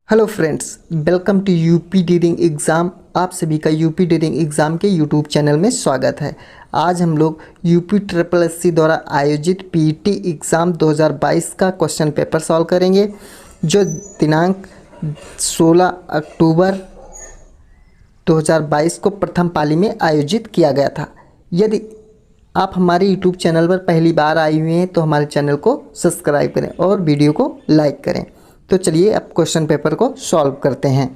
Hello friends, welcome to UP during exam. आप सभी का यूपी ड्यूरिंग एग्ज़ाम के यूट्यूब चैनल में स्वागत है। आज हम लोग यूपी ट्रिपल एससी द्वारा आयोजित पीईटी एग्ज़ाम 2022 का क्वेश्चन पेपर सॉल्व करेंगे, जो दिनांक 16 अक्टूबर 2022 को प्रथम पाली में आयोजित किया गया था। यदि आप हमारे यूट्यूब चैनल पर पहली बार आए हुए हैं तो हमारे चैनल को सब्सक्राइब करें और वीडियो को लाइक करें। तो चलिए अब क्वेश्चन पेपर को सॉल्व करते हैं।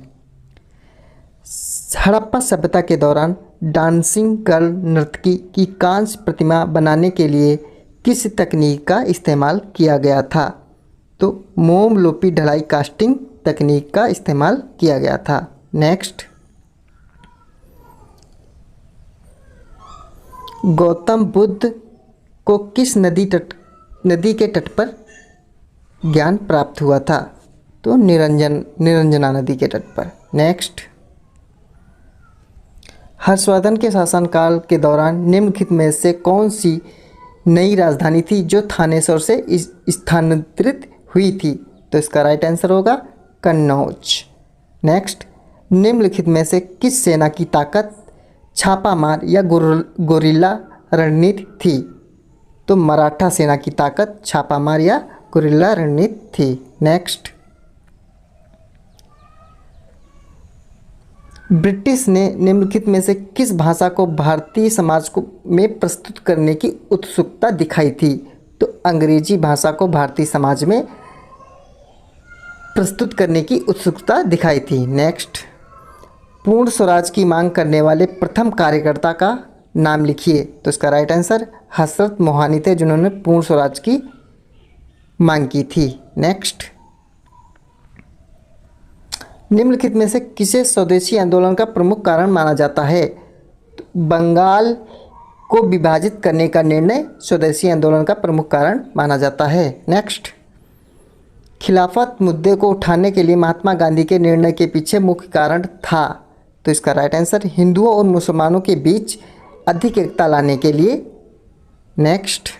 हड़प्पा सभ्यता के दौरान डांसिंग गर्ल नर्तकी की कांस्य प्रतिमा बनाने के लिए किस तकनीक का इस्तेमाल किया गया था? तो मोम लोपी ढलाई कास्टिंग तकनीक का इस्तेमाल किया गया था। नेक्स्ट, गौतम बुद्ध को किस नदी के तट पर ज्ञान प्राप्त हुआ था? तो निरंजना नदी के तट पर। नेक्स्ट, हर्षवर्धन के शासनकाल के दौरान निम्नलिखित में से कौन सी नई राजधानी थी जो थानेश्वर से स्थानांतरित हुई थी? तो इसका राइट आंसर होगा कन्नौज। नेक्स्ट, निम्नलिखित में से किस सेना की ताकत छापामार या गोरिल्ला रणनीति थी? तो मराठा सेना की ताकत छापामार या गोरिल्ला रणनीति थी। नेक्स्ट, ब्रिटिश ने निम्नलिखित में से किस भाषा को भारतीय समाज को में प्रस्तुत करने की उत्सुकता दिखाई थी? तो अंग्रेजी भाषा को भारतीय समाज में प्रस्तुत करने की उत्सुकता दिखाई थी। नेक्स्ट, पूर्ण स्वराज की मांग करने वाले प्रथम कार्यकर्ता का नाम लिखिए। तो इसका राइट आंसर हजरत मोहानी थे, जिन्होंने पूर्ण स्वराज की मांग की थी। नेक्स्ट, निम्नलिखित में से किसे स्वदेशी आंदोलन का प्रमुख कारण माना जाता है? तो बंगाल को विभाजित करने का निर्णय स्वदेशी आंदोलन का प्रमुख कारण माना जाता है। नेक्स्ट, खिलाफत मुद्दे को उठाने के लिए महात्मा गांधी के निर्णय के पीछे मुख्य कारण था? तो इसका राइट आंसर हिंदुओं और मुसलमानों के बीच अधिक एकता लाने के लिए। नेक्स्ट,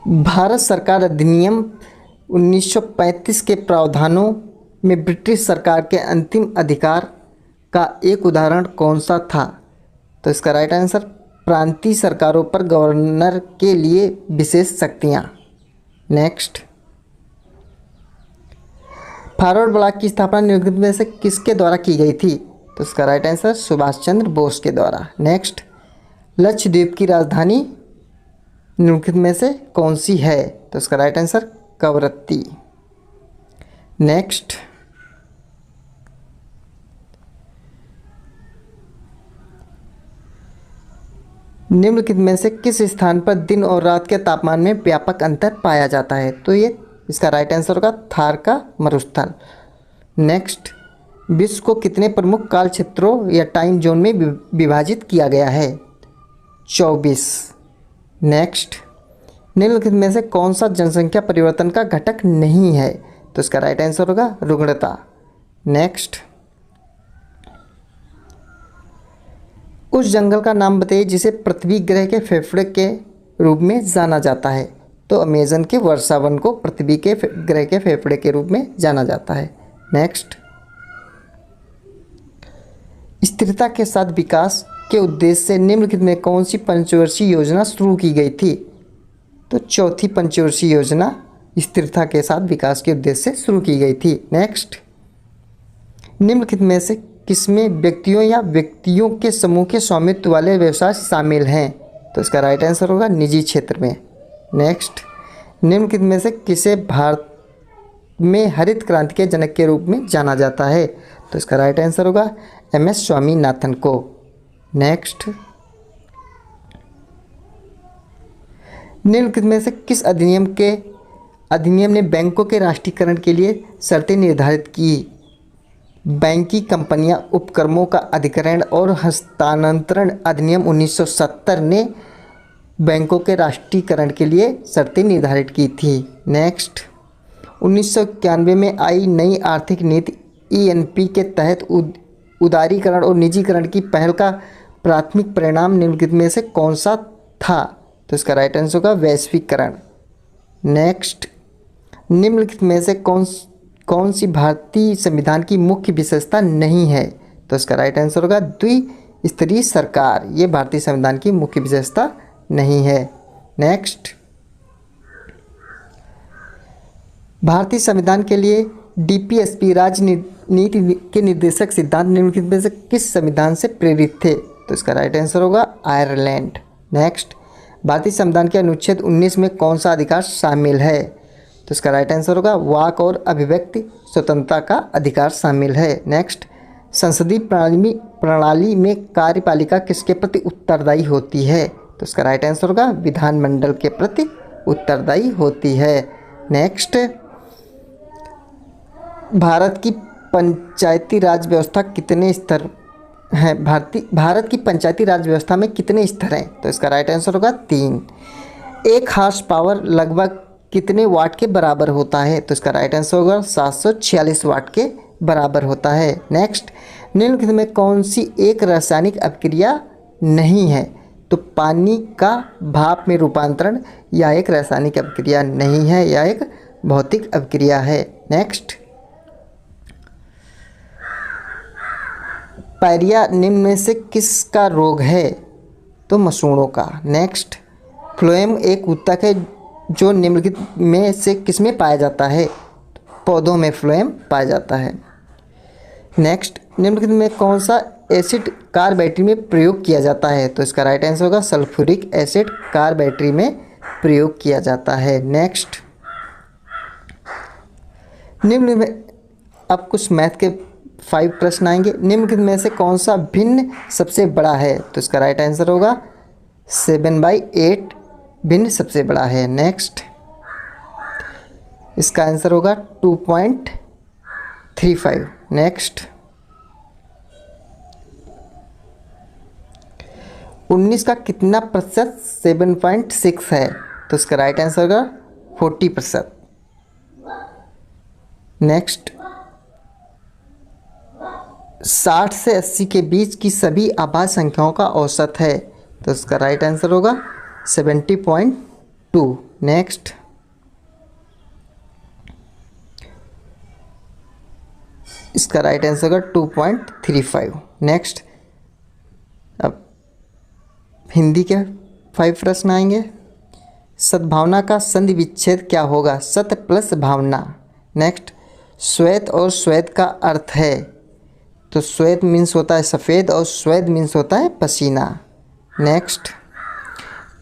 भारत सरकार अधिनियम 1935 के प्रावधानों में ब्रिटिश सरकार के अंतिम अधिकार का एक उदाहरण कौन सा था? तो इसका राइट आंसर प्रांतीय सरकारों पर गवर्नर के लिए विशेष शक्तियाँ। नेक्स्ट, फॉरवर्ड ब्लॉक की स्थापना निम्नलिखित में से किसके द्वारा की गई थी? तो इसका राइट आंसर सुभाष चंद्र बोस के द्वारा। नेक्स्ट, लक्षद्वीप की राजधानी निम्नलिखित में से कौन सी है? तो इसका राइट आंसर कवरत्ती। नेक्स्ट, निम्नलिखित में से किस स्थान पर दिन और रात के तापमान में व्यापक अंतर पाया जाता है? तो ये इसका राइट आंसर होगा थार का मरुस्थल। नेक्स्ट, विश्व को कितने प्रमुख काल क्षेत्रों या टाइम जोन में विभाजित किया गया है? 24। नेक्स्ट, निम्नलिखित में से कौन सा जनसंख्या परिवर्तन का घटक नहीं है? तो इसका राइट आंसर होगा रुग्णता। नेक्स्ट, उस जंगल का नाम बताइए जिसे पृथ्वी ग्रह के फेफड़े के रूप में जाना जाता है। तो अमेज़न के वर्षावन को पृथ्वी के ग्रह के फेफड़े के रूप में जाना जाता है। नेक्स्ट, स्थिरता के साथ विकास के उद्देश्य से निम्नलिखित में कौन सी पंचवर्षीय योजना शुरू की गई थी? तो चौथी पंचवर्षीय योजना स्थिरता के साथ विकास के उद्देश्य से शुरू की गई थी। नेक्स्ट, निम्नलिखित में से किसमें व्यक्तियों या व्यक्तियों के समूह के स्वामित्व वाले व्यवसाय शामिल हैं? तो इसका राइट आंसर होगा निजी क्षेत्र में। नेक्स्ट, निम्नलिखित में से किसे भारत में हरित क्रांति के जनक के रूप में जाना जाता है? तो इसका राइट आंसर होगा MS स्वामीनाथन को। नेक्स्ट, निम्नलिखित में से किस अधिनियम ने बैंकों के राष्ट्रीयकरण के लिए शर्तें निर्धारित की? बैंकिंग कंपनियां उपक्रमों का अधिग्रहण और हस्तांतरण अधिनियम 1970 ने बैंकों के राष्ट्रीयकरण के लिए शर्तें निर्धारित की थी। नेक्स्ट, 1991 में आई नई आर्थिक नीति ENP के तहत उदारीकरण और निजीकरण की पहल का प्राथमिक परिणाम निम्नलिखित में से कौन सा था? तो इसका राइट आंसर होगा वैश्वीकरण। नेक्स्ट, निम्नलिखित में से कौन सी भारतीय संविधान की मुख्य विशेषता नहीं है? तो इसका राइट आंसर होगा द्विस्तरीय सरकार। ये भारतीय संविधान की मुख्य विशेषता नहीं है। नेक्स्ट, भारतीय संविधान के लिए डीपीएसपी राजनीति के निर्देशक सिद्धांत निम्नलिखित में से किस संविधान से प्रेरित थे? तो इसका राइट आंसर होगा आयरलैंड। नेक्स्ट, भारतीय संविधान के अनुच्छेद 19 में कौन सा अधिकार शामिल है? तो इसका राइट आंसर होगा वाक और अभिव्यक्ति स्वतंत्रता का अधिकार शामिल है। नेक्स्ट, संसदीय प्रणाली में कार्यपालिका किसके प्रति उत्तरदायी होती है? तो इसका राइट आंसर होगा विधानमंडल के प्रति उत्तरदायी होती है। नेक्स्ट, भारत की पंचायती राज व्यवस्था कितने स्तर हैं? भारत की पंचायती राज व्यवस्था में कितने स्तर हैं? तो इसका राइट आंसर होगा 3। एक हार्स पावर लगभग कितने वाट के बराबर होता है? तो इसका राइट आंसर होगा 746 वाट के बराबर होता है। नेक्स्ट, निम्नलिखित में कौन सी एक रासायनिक अभिक्रिया नहीं है? तो पानी का भाप में रूपांतरण यह एक रासायनिक अभिक्रिया नहीं है, यह एक भौतिक अभिक्रिया है। नेक्स्ट, पायरिया निम्न में से किसका रोग है? तो मसूड़ों का। नेक्स्ट, फ्लोएम एक ऊतक है जो निम्नलिखित में से किसमें पाया जाता है? पौधों में फ्लोएम पाया जाता है। नेक्स्ट, निम्नलिखित में कौन सा एसिड कार बैटरी में प्रयोग किया जाता है? तो इसका राइट आंसर होगा सल्फ्यूरिक एसिड कार बैटरी में प्रयोग किया जाता है। नेक्स्ट, निम्न में अब कुछ मैथ के 5 प्रश्न आएंगे। निम्नलिखित में से कौन सा भिन्न सबसे बड़ा है? तो इसका राइट आंसर होगा 7/8 भिन्न सबसे बड़ा है। नेक्स्ट, इसका आंसर होगा 2.35। नेक्स्ट, 19 का कितना प्रतिशत 7.6 है? तो इसका राइट आंसर होगा 40%। नेक्स्ट, 60 से 80 के बीच की सभी आभाज्य संख्याओं का औसत है। तो इसका राइट आंसर होगा 70.2। नेक्स्ट, इसका राइट आंसर होगा 2.35। नेक्स्ट, अब हिंदी के 5 प्रश्न आएंगे। सद्भावना का संधि विच्छेद क्या होगा? सत प्लस भावना। नेक्स्ट, श्वेत और श्वेत का अर्थ है? तो श्वेत मीन्स होता है सफ़ेद और श्वेत मीन्स होता है पसीना। नेक्स्ट,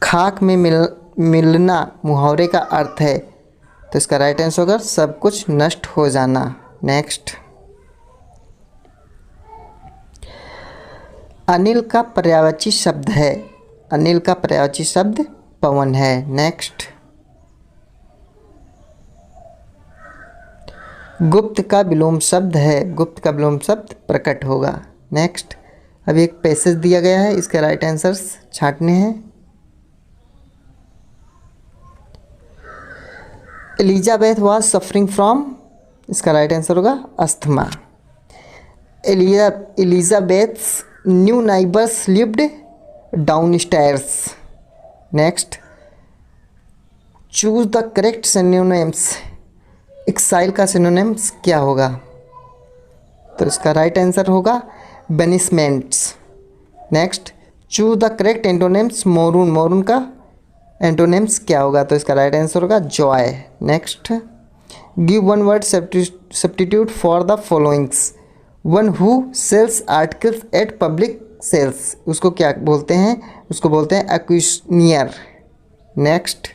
खाक में मिलना मुहावरे का अर्थ है? तो इसका राइट आंसर होगा सब कुछ नष्ट हो जाना। नेक्स्ट, अनिल का पर्यायवाची शब्द है? अनिल का पर्यायवाची शब्द पवन है। नेक्स्ट, गुप्त का विलोम शब्द है? गुप्त का विलोम शब्द प्रकट होगा। नेक्स्ट, अभी एक पैसेज दिया गया है, इसके राइट आंसर्स छांटने हैं। एलिजाबेथ वाज सफरिंग फ्रॉम, इसका राइट आंसर होगा asthma. Elizabeth's new neighbours lived downstairs. Next, choose the correct synonyms. Exile का सिनोनिम्स क्या होगा? तो इसका राइट आंसर होगा banishments. Next, choose the correct antonyms. Morose, morose का एंटोनिम्स क्या होगा? तो इसका राइट आंसर होगा joy. Next, give one word substitute for the followings. One who sells articles at public sales, उसको क्या बोलते हैं? उसको बोलते हैं एक्विजिनियर। नेक्स्ट,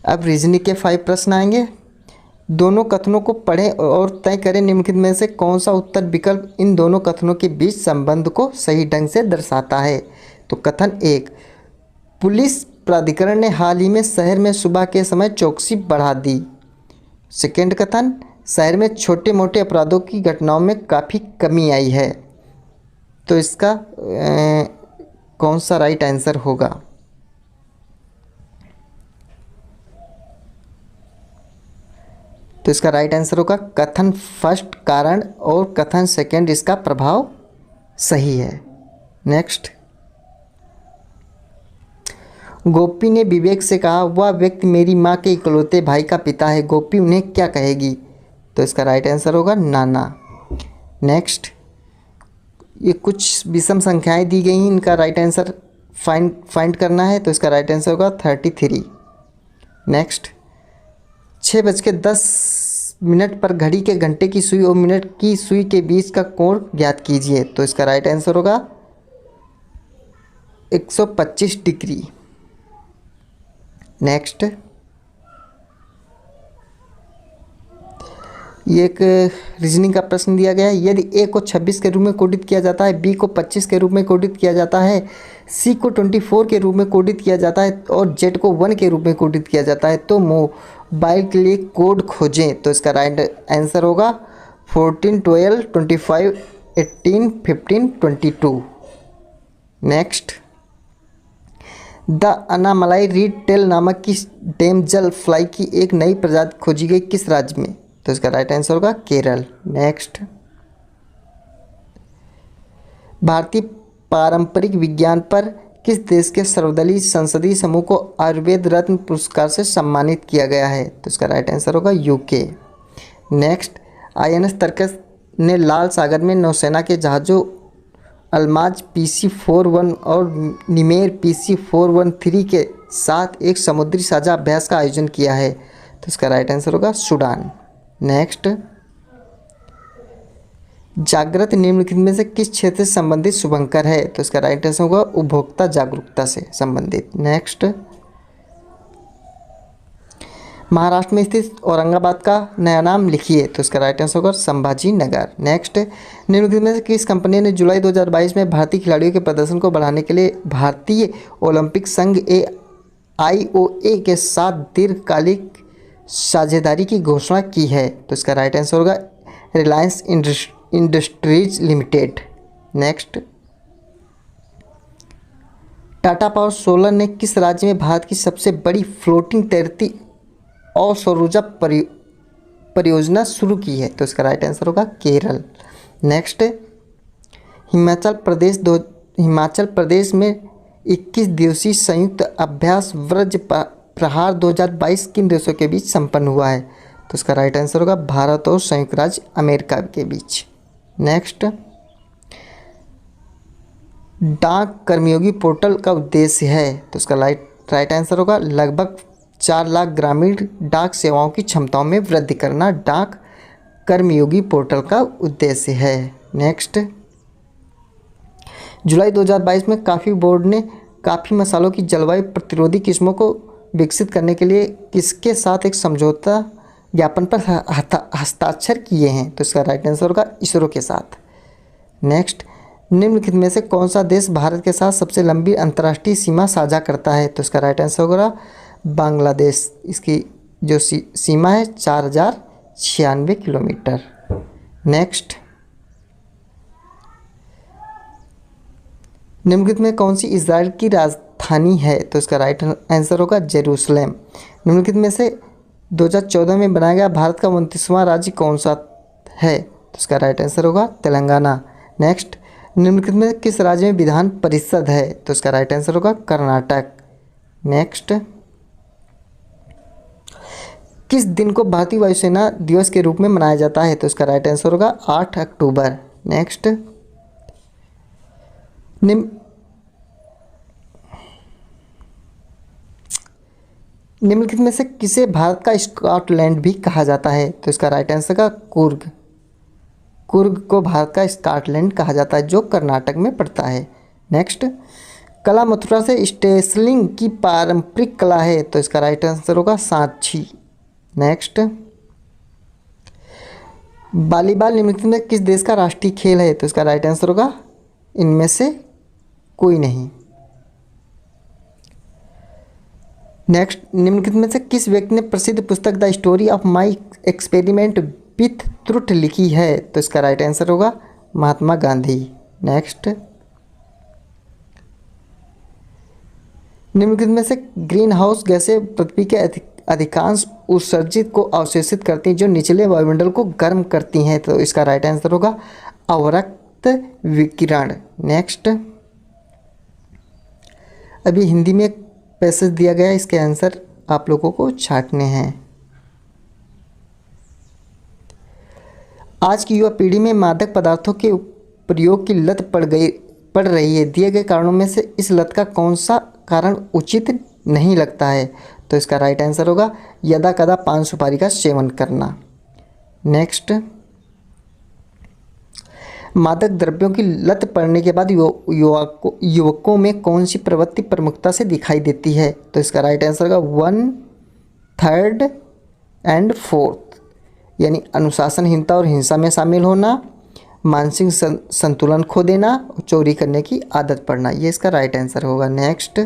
अब रीजनिंग के 5 प्रश्न आएंगे। दोनों कथनों को पढ़ें और तय करें निम्नलिखित में से कौन सा उत्तर विकल्प इन दोनों कथनों के बीच संबंध को सही ढंग से दर्शाता है। तो कथन 1, पुलिस प्राधिकरण ने हाल ही में शहर में सुबह के समय चौकसी बढ़ा दी। सेकेंड कथन, शहर में छोटे मोटे अपराधों की घटनाओं में काफ़ी कमी आई है। तो इसका कौन सा राइट आंसर होगा? तो इसका राइट आंसर होगा कथन फर्स्ट कारण और कथन सेकेंड इसका प्रभाव सही है। नेक्स्ट, गोपी ने विवेक से कहा, वह व्यक्ति मेरी माँ के इकलौते भाई का पिता है, गोपी उन्हें क्या कहेगी? तो इसका राइट आंसर होगा नाना। नेक्स्ट, ये कुछ विषम संख्याएं दी गई हैं, इनका राइट आंसर फाइंड करना है। तो इसका राइट आंसर होगा 33। नेक्स्ट, 6:10 पर घड़ी के घंटे की सुई और मिनट की सुई के बीच का कोण ज्ञात कीजिए। तो इसका राइट आंसर होगा 125 डिग्री। नेक्स्ट, ये एक रीजनिंग का प्रश्न दिया गया है। यदि ए को 26 के रूप में कोडित किया जाता है, बी को 25 के रूप में कोडित किया जाता है, सी को 24 के रूप में कोडित किया जाता है और जेड को 1 के रूप में कोडित किया जाता है, तो मोबाइल के लिए कोड खोजें। तो इसका राइट आंसर होगा 14, 12, 25, 18, 15, 22। Next, the Anamalai read tail नामक की डेमजल फ्लाई की एक नई प्रजाति खोजी गई किस राज्य में? तो इसका राइट आंसर होगा केरल। नेक्स्ट, भारतीय पारंपरिक विज्ञान पर किस देश के सर्वदलीय संसदीय समूह को आयुर्वेद रत्न पुरस्कार से सम्मानित किया गया है? तो इसका राइट आंसर होगा यूके। नेक्स्ट, INS तर्कस ने लाल सागर में नौसेना के जहाज़ों अल्माज PC-41 और निमेर PC-413 के साथ एक समुद्री साझा अभ्यास का आयोजन किया है। तो इसका राइट आंसर होगा सूडान। नेक्स्ट, जागृत निम्नलिखित में से किस क्षेत्र से संबंधित शुभंकर है? तो इसका राइट आंसर होगा उपभोक्ता जागरूकता से संबंधित। नेक्स्ट, महाराष्ट्र में स्थित औरंगाबाद का नया नाम लिखिए। तो इसका राइट आंसर होगा संभाजी नगर। नेक्स्ट, निम्नलिखित में से किस कंपनी ने जुलाई 2022 में भारतीय खिलाड़ियों के प्रदर्शन को बढ़ाने के लिए भारतीय ओलंपिक संघ AIOA के साथ दीर्घकालिक साझेदारी की घोषणा की है? तो इसका राइट आंसर होगा Reliance industries limited. Next, Tata power solar ने किस राज्य में भारत की सबसे बड़ी फ्लोटिंग तैरती और सौर ऊर्जा परियोजना शुरू की है? तो इसका राइट आंसर होगा केरल। नेक्स्ट, हिमाचल प्रदेश में 21 दिवसीय संयुक्त अभ्यास वज्र प्रहार 2022 किन देशों के बीच संपन्न हुआ है? तो इसका राइट आंसर होगा भारत और संयुक्त राज्य अमेरिका के बीच। नेक्स्ट, डाक कर्मयोगी पोर्टल का उद्देश्य है? तो इसका राइट आंसर होगा लगभग 4 लाख ग्रामीण डाक सेवाओं की क्षमताओं में वृद्धि करना डाक कर्मयोगी पोर्टल का उद्देश्य है। नेक्स्ट, जुलाई 2022 में कॉफ़ी बोर्ड ने कॉफ़ी मसालों की जलवायु प्रतिरोधी किस्मों को विकसित करने के लिए किसके साथ एक समझौता ज्ञापन पर हस्ताक्षर किए हैं? तो इसका राइट आंसर होगा इसरो के साथ। नेक्स्ट, निम्नलिखित में से कौन सा देश भारत के साथ सबसे लंबी अंतर्राष्ट्रीय सीमा साझा करता है? तो इसका राइट आंसर होगा बांग्लादेश। इसकी जो सीमा है 4096 किलोमीटर। नेक्स्ट, निम्नलिखित में कौन सी इजराइल की राजधानी है? तो इसका राइट आंसर होगा जेरूसलम। निम्नलिखित में से 2014 में बनाया गया भारत का 29वां राज्य कौन सा है? तो इसका राइट आंसर होगा तेलंगाना। नेक्स्ट, निम्नलिखित में किस राज्य में विधान परिषद है? तो इसका राइट आंसर होगा कर्नाटक। नेक्स्ट, किस दिन को भारतीय वायुसेना दिवस के रूप में मनाया जाता है? तो इसका राइट आंसर होगा 8 अक्टूबर। नेक्स्ट, निम्नलिखित में से किसे भारत का स्कॉटलैंड भी कहा जाता है? तो इसका राइट आंसर का कुर्ग को भारत का स्कॉटलैंड कहा जाता है, जो कर्नाटक में पड़ता है। नेक्स्ट, कला मथुरा से स्टेसलिंग की पारंपरिक कला है। तो इसका राइट आंसर होगा सांची। नेक्स्ट, वॉलीबॉल निम्नलिखित में किस देश का राष्ट्रीय खेल है? तो इसका राइट आंसर होगा इनमें से कोई नहीं। नेक्स्ट, निम्नलिखित में से किस व्यक्ति ने प्रसिद्ध पुस्तक the story of my experiment with truth लिखी है? तो इसका राइट आंसर होगा महात्मा गांधी। नेक्स्ट, निम्नलिखित में से ग्रीन हाउस गैसें पृथ्वी के अधिकांश उत्सर्जित को अवशोषित करती हैं जो निचले वायुमंडल को गर्म करती हैं। तो इसका राइट आंसर होगा अवरक्त विकिरण। नेक्स्ट, अभी हिंदी में पैसेज दिया गया है, इसके आंसर आप लोगों को छांटने हैं। आज की युवा पीढ़ी में मादक पदार्थों के प्रयोग की लत पड़ रही है। दिए गए कारणों में से इस लत का कौन सा कारण उचित नहीं लगता है? तो इसका राइट आंसर होगा यदा कदा पान सुपारी का सेवन करना। नेक्स्ट, मादक द्रव्यों की लत पड़ने के बाद युवकों में कौन सी प्रवृत्ति प्रमुखता से दिखाई देती है? तो इसका राइट आंसर होगा 1, 3 और 4, यानी अनुशासनहीनता और हिंसा में शामिल होना, मानसिक संतुलन खो देना और चोरी करने की आदत पड़ना। ये इसका राइट आंसर होगा। नेक्स्ट,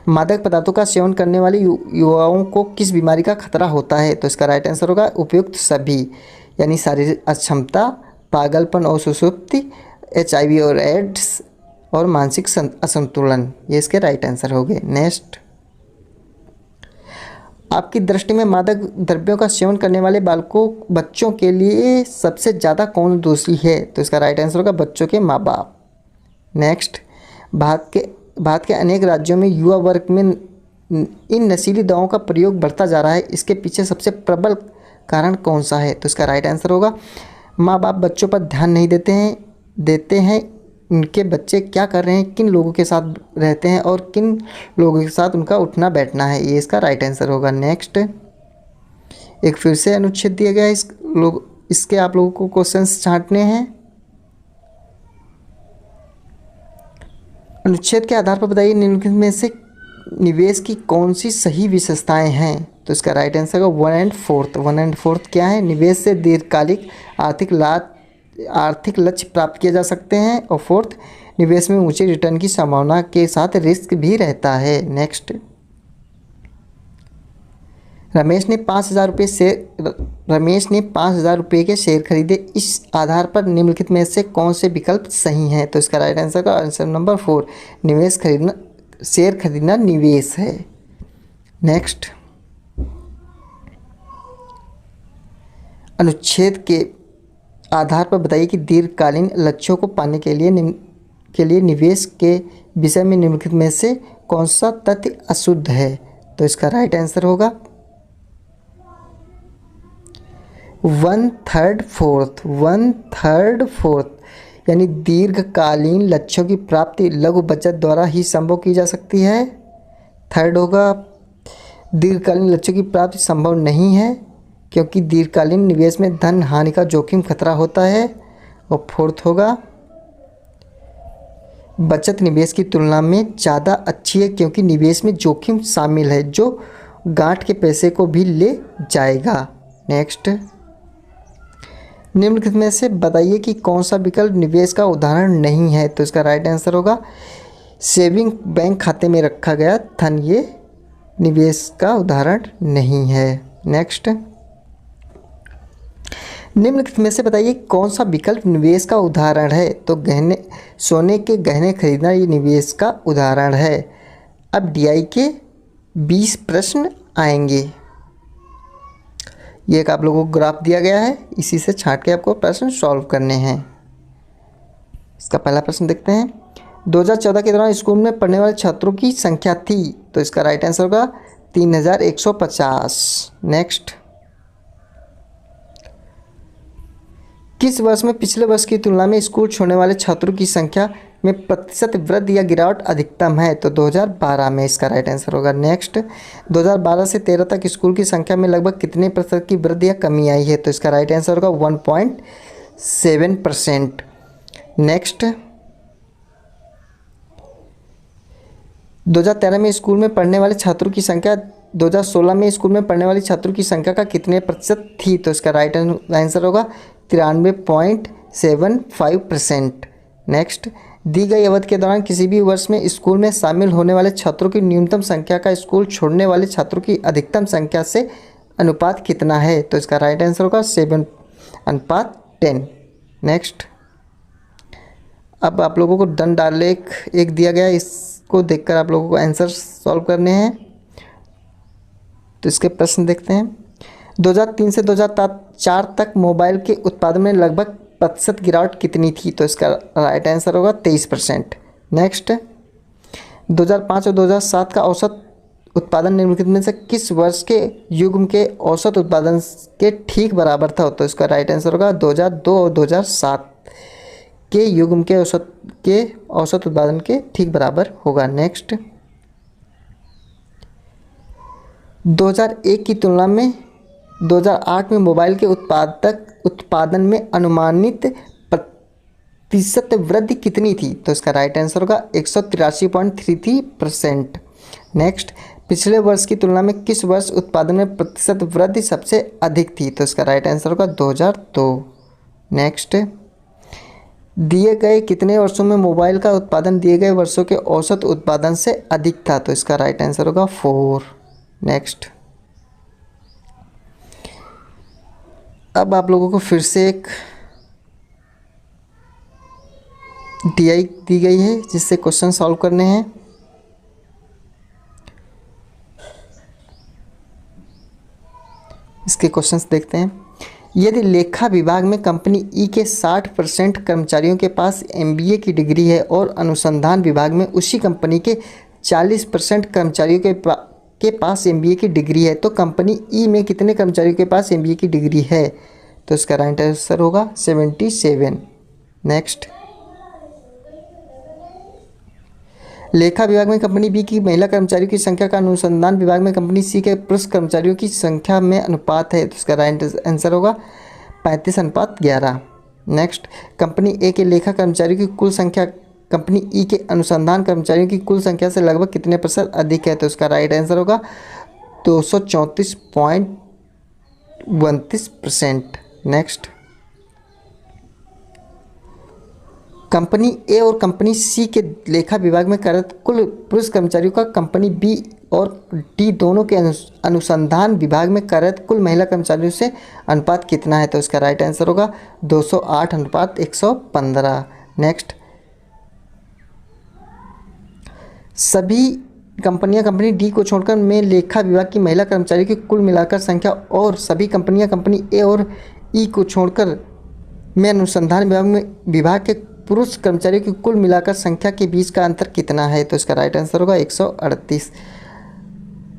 मादक पदार्थों का सेवन करने वाले युवाओं को किस बीमारी का खतरा होता है? तो इसका राइट आंसर होगा उपयुक्त सभी, यानी शारीरिक अक्षमता, पागलपन और सुसुप्ति, HIV और एड्स और मानसिक असंतुलन। ये इसके राइट आंसर हो गए। नेक्स्ट, आपकी दृष्टि में मादक द्रव्यों का सेवन करने वाले बच्चों के लिए सबसे ज़्यादा कौन दोषी है? तो इसका राइट आंसर होगा बच्चों के माँ बाप। नेक्स्ट, भारत के अनेक राज्यों में युवा वर्ग में इन नशीली दवाओं का प्रयोग बढ़ता जा रहा है। इसके पीछे सबसे प्रबल कारण कौन सा है? तो इसका राइट आंसर होगा माँ बाप बच्चों पर ध्यान नहीं देते हैं उनके बच्चे क्या कर रहे हैं, किन लोगों के साथ रहते हैं और किन लोगों के साथ उनका उठना बैठना है। ये इसका राइट आंसर होगा। नेक्स्ट, एक फिर से अनुच्छेद दिया गया है, इसके आप लोगों को क्वेश्चंस छांटने हैं। अनुच्छेद के आधार पर बताइए निम्नलिखित में से निवेश की कौन सी सही विशेषताएं हैं? तो इसका राइट आंसर होगा 1 और 4। 1 और 4 क्या है? निवेश से दीर्घकालिक आर्थिक लक्ष्य प्राप्त किए जा सकते हैं, और 4, निवेश में ऊंचे रिटर्न की संभावना के साथ रिस्क भी रहता है। नेक्स्ट, रमेश ने 5,000 रुपये के शेयर खरीदे। इस आधार पर निम्नलिखित में से कौन से विकल्प सही हैं? तो इसका राइट आंसर का आंसर नंबर 4, शेयर खरीदना निवेश है। नेक्स्ट, अनुच्छेद के आधार पर बताइए कि दीर्घकालीन लक्ष्यों को पाने के लिए निवेश के विषय में निम्नलिखित में से कौन सा तथ्य अशुद्ध है? तो इसका राइट आंसर होगा 1, 3, 4, यानी दीर्घकालीन लक्ष्यों की प्राप्ति लघु बचत द्वारा ही संभव की जा सकती है। 3 होगा दीर्घकालीन लक्ष्यों की प्राप्ति संभव नहीं है क्योंकि दीर्घकालीन निवेश में धन हानि का जोखिम खतरा होता है। और 4 होगा बचत निवेश की तुलना में ज़्यादा अच्छी है क्योंकि निवेश में जोखिम शामिल है जो गांठ के पैसे को भी ले जाएगा। नेक्स्ट, निम्नलिखित में से बताइए कि कौन सा विकल्प निवेश का उदाहरण नहीं है? तो इसका राइट आंसर होगा सेविंग बैंक खाते में रखा गया धन, ये निवेश का उदाहरण नहीं है। नेक्स्ट, निम्नलिखित में से बताइए कौन सा विकल्प निवेश का उदाहरण है? तो सोने के गहने खरीदना ये निवेश का उदाहरण है। अब DI के 20 प्रश्न आएंगे। ये एक आप लोगों को ग्राफ दिया गया है, इसी से छांट के आपको प्रश्न सॉल्व करने हैं। इसका पहला प्रश्न देखते हैं। 2014 के दौरान स्कूल में पढ़ने वाले छात्रों की संख्या थी। तो इसका राइट आंसर होगा 3150। नेक्स्ट, किस वर्ष में पिछले वर्ष की तुलना में स्कूल छोड़ने वाले छात्रों की संख्या में प्रतिशत वृद्धि या गिरावट अधिकतम है? तो 2012 में इसका राइट आंसर होगा। नेक्स्ट, 2012 से 13 तक स्कूल की संख्या में लगभग कितने प्रतिशत की वृद्धि या कमी आई है? तो इसका राइट आंसर होगा 1.7%। नेक्स्ट, 2013 में स्कूल में पढ़ने वाले छात्रों की संख्या 2016 में स्कूल में पढ़ने वाले छात्रों की संख्या का कितने प्रतिशत थी? तो इसका राइट आंसर होगा 93.75%। नेक्स्ट, दी गई अवधि के दौरान किसी भी वर्ष में स्कूल में शामिल होने वाले छात्रों की न्यूनतम संख्या का स्कूल छोड़ने वाले छात्रों की अधिकतम संख्या से अनुपात कितना है? तो इसका राइट आंसर होगा 7:10। नेक्स्ट, अब आप लोगों को दंड आलेख एक दिया गया है, इसको देखकर आप लोगों को आंसर सॉल्व करने हैं। तो इसके प्रश्न देखते हैं। 2003 से 2004 तक मोबाइल के उत्पादन में लगभग प्रतिशत गिरावट कितनी थी? तो इसका राइट आंसर होगा 23%। नेक्स्ट, 2005 और 2007 का औसत उत्पादन निम्नलिखित में से किस वर्ष के युग्म के औसत उत्पादन के ठीक बराबर था? तो इसका राइट आंसर होगा 2002 और 2007 के युग्म के औसत उत्पादन के ठीक बराबर होगा। नेक्स्ट, 2001 की तुलना में 2008 में मोबाइल के उत्पादन में अनुमानित प्रतिशत वृद्धि कितनी थी? तो इसका राइट आंसर होगा 183.33%। नेक्स्ट, पिछले वर्ष की तुलना में किस वर्ष उत्पादन में प्रतिशत वृद्धि सबसे अधिक थी? तो इसका राइट आंसर होगा 2002। नेक्स्ट, दिए गए कितने वर्षों में मोबाइल का उत्पादन दिए गए वर्षों के औसत उत्पादन से अधिक था? तो इसका राइट आंसर होगा 4। नेक्स्ट, अब आप लोगों को फिर से एक DI दी गई है जिससे क्वेश्चन सॉल्व करने हैं। इसके क्वेश्चंस देखते हैं। यदि लेखा विभाग में कंपनी ई के 60% कर्मचारियों के पास MBA की डिग्री है और अनुसंधान विभाग में उसी कंपनी के 40% कर्मचारियों के पास MBA की डिग्री है, तो कंपनी ई में कितने कर्मचारियों के पास MBA की डिग्री है? तो इसका राइट आंसर होगा 77। नेक्स्ट, लेखा विभाग में कंपनी बी की महिला कर्मचारियों की संख्या का अनुसंधान विभाग में कंपनी सी के पुरुष कर्मचारियों की संख्या में अनुपात है, तो इसका राइट आंसर होगा 35:11। नेक्स्ट, कंपनी ए के लेखा कर्मचारियों की कुल संख्या कंपनी ई के अनुसंधान कर्मचारियों की कुल संख्या से लगभग कितने प्रतिशत अधिक है? तो इसका राइट आंसर होगा 234.32%। नेक्स्ट, कंपनी ए और कंपनी सी के लेखा विभाग में कार्यरत कुल पुरुष कर्मचारियों का कंपनी बी और डी दोनों के अनुसंधान विभाग में कार्यरत कुल महिला कर्मचारियों से अनुपात कितना है? तो इसका राइट आंसर होगा 208:115। नेक्स्ट, सभी कंपनी डी को छोड़कर में लेखा विभाग की महिला कर्मचारियों की कुल मिलाकर संख्या और सभी कंपनियां कंपनी ए और ई को छोड़कर में अनुसंधान विभाग के पुरुष कर्मचारियों की कुल मिलाकर संख्या के बीच का अंतर कितना है? तो इसका राइट आंसर होगा 138।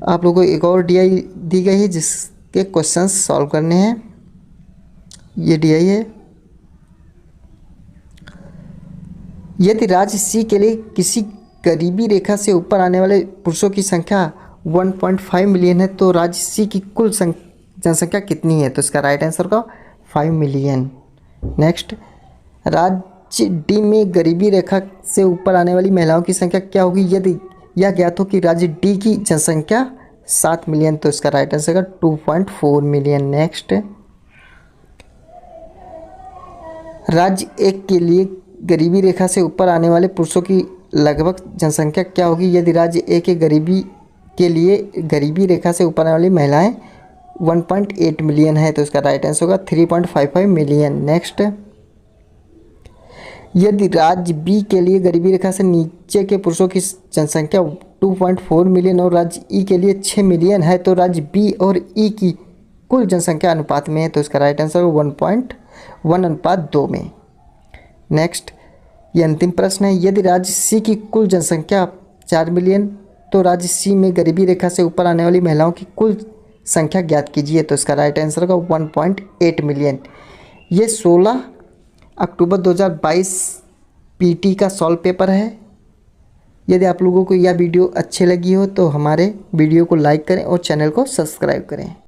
आप लोगों को एक और DI दी गई है जिसके क्वेश्चंस सॉल्व करने हैं। ये DI है, यदि राज्य सी के लिए किसी गरीबी रेखा से ऊपर आने वाले पुरुषों की संख्या 1.5 मिलियन है, तो राज्य सी की कुल जनसंख्या कितनी है? तो इसका राइट आंसर होगा 5 मिलियन। नेक्स्ट, राज्य डी में गरीबी रेखा से ऊपर आने वाली महिलाओं की संख्या क्या होगी यदि यह ज्ञात हो कि राज्य डी की जनसंख्या 7 मिलियन? तो इसका राइट आंसर होगा 2.4 मिलियन। नेक्स्ट, राज्य एक के लिए गरीबी रेखा से ऊपर आने वाले पुरुषों की लगभग जनसंख्या क्या होगी यदि राज्य ए के गरीबी रेखा से ऊपर आने वाली महिलाएं 1.8 मिलियन है? तो इसका राइट आंसर होगा 3.55 मिलियन। नेक्स्ट, यदि राज्य बी के लिए गरीबी रेखा से नीचे के पुरुषों की जनसंख्या 2.4 मिलियन और राज्य ई के लिए 6 मिलियन है, तो राज्य बी और ई की कुल जनसंख्या अनुपात में है? तो इसका राइट आंसर 1.1:2 में। नेक्स्ट, ये अंतिम प्रश्न है, यदि राज्य सी की कुल जनसंख्या 4 मिलियन तो राज्य सी में गरीबी रेखा से ऊपर आने वाली महिलाओं की कुल संख्या ज्ञात कीजिए? तो इसका राइट आंसर होगा 1.8 मिलियन। ये 16 अक्टूबर 2022 PT का सॉल्व पेपर है। यदि आप लोगों को यह वीडियो अच्छी लगी हो तो हमारे वीडियो को लाइक करें और चैनल को सब्सक्राइब करें।